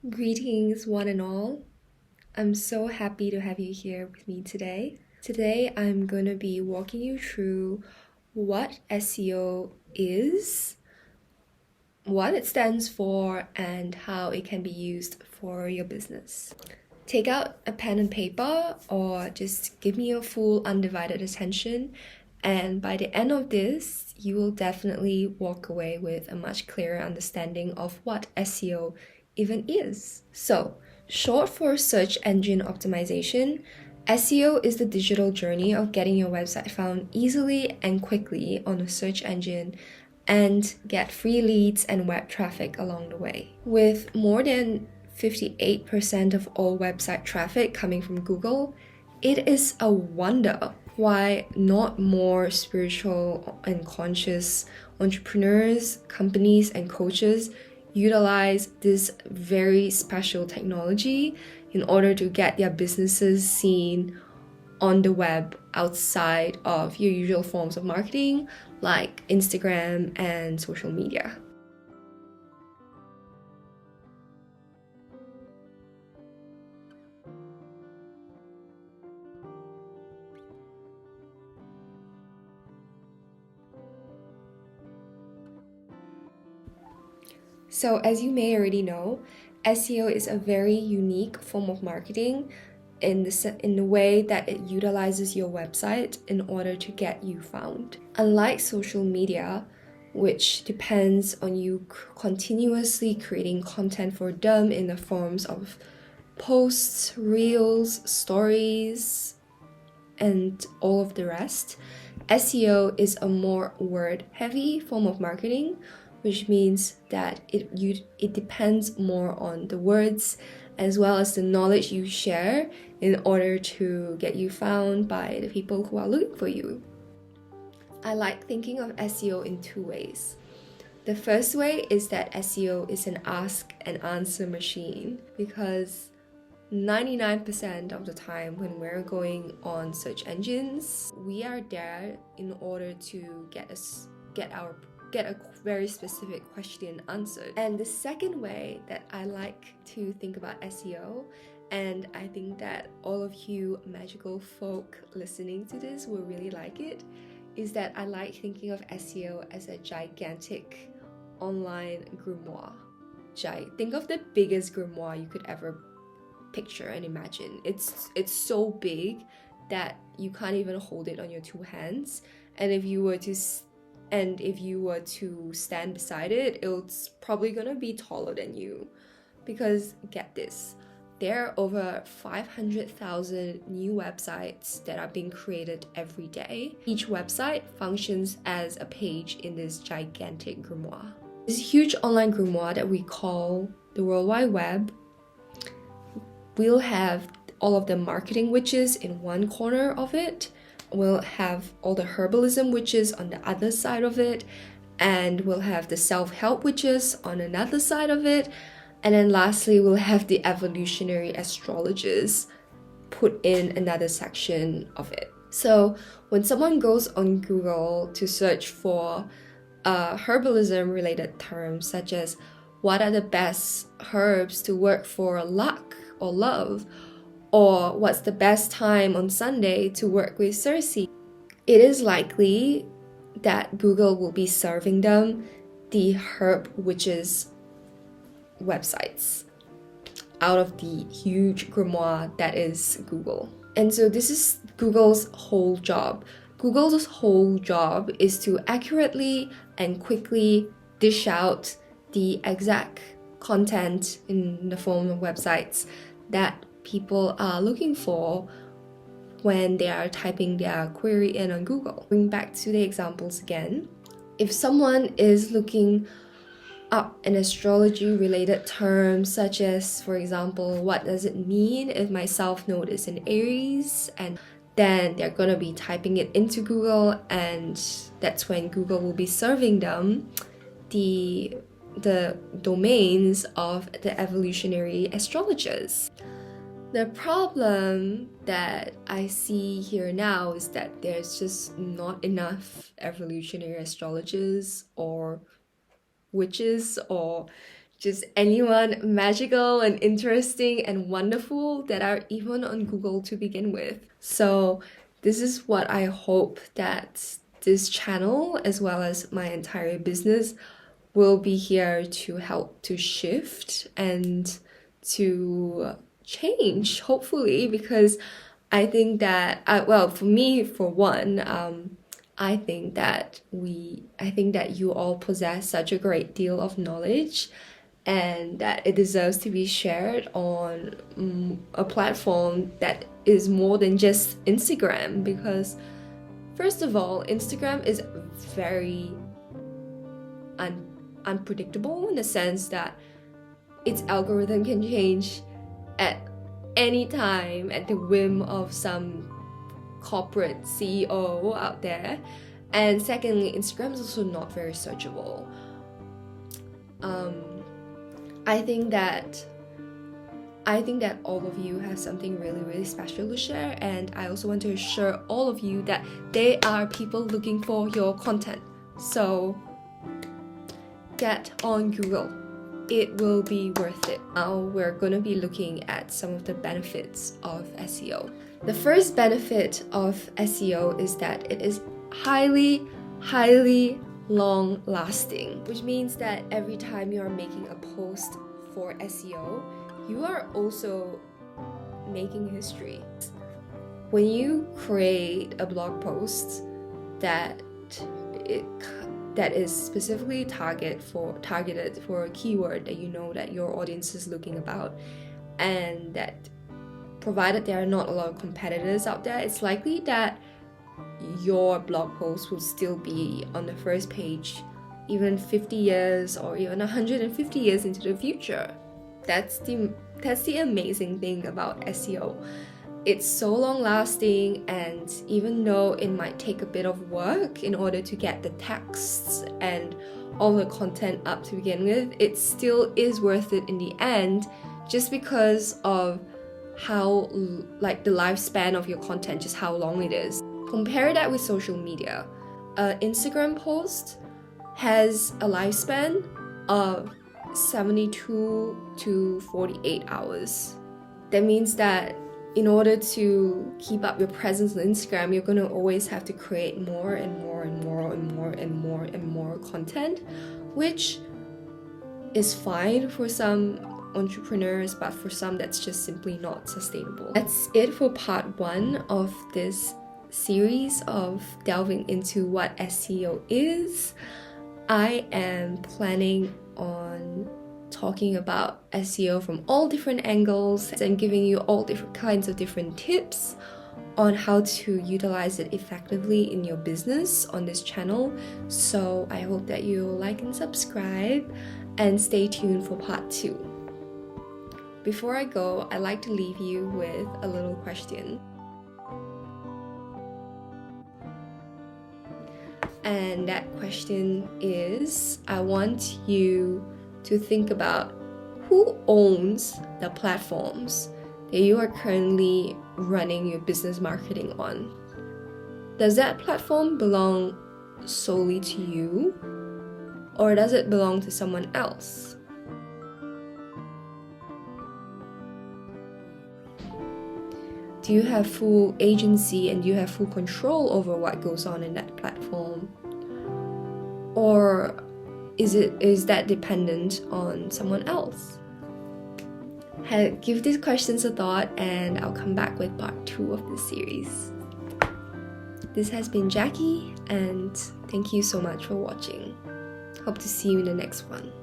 Greetings, one and all. I'm so happy to have you here with me today. Today, I'm going to be walking you through what SEO is, what it stands for, and how it can be used for your business. Take out a pen and paper, or just give me your full undivided attention. And by the end of this, you will definitely walk away with a much clearer understanding of what SEO even is. So, short for search engine optimization, SEO is the digital journey of getting your website found easily and quickly on a search engine and get free leads and web traffic along the way. With more than 58% of all website traffic coming from Google, it is a wonder why not more spiritual and conscious entrepreneurs, companies, and coaches utilize this very special technology in order to get their businesses seen on the web outside of your usual forms of marketing like Instagram and social media. So, as you may already know, SEO is a very unique form of marketing in the way that it utilizes your website in order to get you found. Unlike social media, which depends on you continuously creating content for them in the forms of posts, reels, stories, and all of the rest, SEO is a more word-heavy form of marketing, which means that it depends more on the words as well as the knowledge you share in order to get you found by the people who are looking for you. I like thinking of SEO in two ways. The first way is that SEO is an ask and answer machine, because 99% of the time when we're going on search engines, we are there in order to get a very specific question answered. And the second way that I like to think about SEO, and I think that all of you magical folk listening to this will really like it, is that I like thinking of SEO as a gigantic online grimoire. Think of the biggest grimoire you could ever picture and imagine. It's so big that you can't even hold it on your two hands, and if you were to stand beside it, it's probably gonna be taller than you. Because get this, there are over 500,000 new websites that are being created every day. Each website functions as a page in this gigantic grimoire. This huge online grimoire that we call the World Wide Web will have all of the marketing witches in one corner of it. We'll have all the herbalism witches on the other side of it, and we'll have the self-help witches on another side of it, and then lastly we'll have the evolutionary astrologers put in another section of it. So when someone goes on Google to search for herbalism related terms such as what are the best herbs to work for luck or love, or what's the best time on Sunday to work with Circe, it is likely that Google will be serving them the herb witches websites out of the huge grimoire that is Google. And so this is Google's whole job. Google's whole job is to accurately and quickly dish out the exact content in the form of websites that people are looking for when they are typing their query in on Google. Going back to the examples again, if someone is looking up an astrology related term such as, for example, what does it mean if my south node is in Aries, and then they're gonna be typing it into Google, and that's when Google will be serving them the domains of the evolutionary astrologers. The problem that I see here now is that there's just not enough evolutionary astrologers or witches or just anyone magical and interesting and wonderful that are even on Google to begin with. So this is what I hope that this channel, as well as my entire business, will be here to help to shift and to change, hopefully, because I think that, well, for me, for one, I think that you all possess such a great deal of knowledge, and that it deserves to be shared on a platform that is more than just Instagram. Because first of all, Instagram is very unpredictable in the sense that its algorithm can change at any time at the whim of some corporate CEO out there. And secondly, Instagram is also not very searchable. I think that all of you have something really special to share, and I also want to assure all of you that there are people looking for your content. So get on Google. It will be worth it. Now we're going to be looking at some of the benefits of SEO. The first benefit of SEO is that it is highly long lasting, which means that every time you are making a post for SEO, you are also making history. When you create a blog post that is specifically targeted for a keyword that you know that your audience is looking about, and that provided there are not a lot of competitors out there, it's likely that your blog post will still be on the first page even 50 years or even 150 years into the future. That's the amazing thing about SEO. It's so long lasting, and even though it might take a bit of work in order to get the texts and all the content up to begin with, it still is worth it in the end, just because of how the lifespan of your content, just how long it is. Compare that with social media. An Instagram post has a lifespan of 72 to 48 hours. That means that in order to keep up your presence on Instagram, you're going to always have to create more content, which is fine for some entrepreneurs, but for some that's just simply not sustainable. That's it for part 1 of this series of delving into what SEO is. I am planning on talking about SEO from all different angles and giving you all different kinds of different tips on how to utilize it effectively in your business on this channel. So I hope that you'll like and subscribe, and stay tuned for part 2. Before I go, I'd like to leave you with a little question. And that question is, I want you to think about who owns the platforms that you are currently running your business marketing on. Does that platform belong solely to you, or does it belong to someone else? Do you have full agency and do you have full control over what goes on in that platform? Or is that dependent on someone else? Give these questions a thought, and I'll come back with part 2 of this series. This has been Jacqui, and thank you so much for watching. Hope to see you in the next one.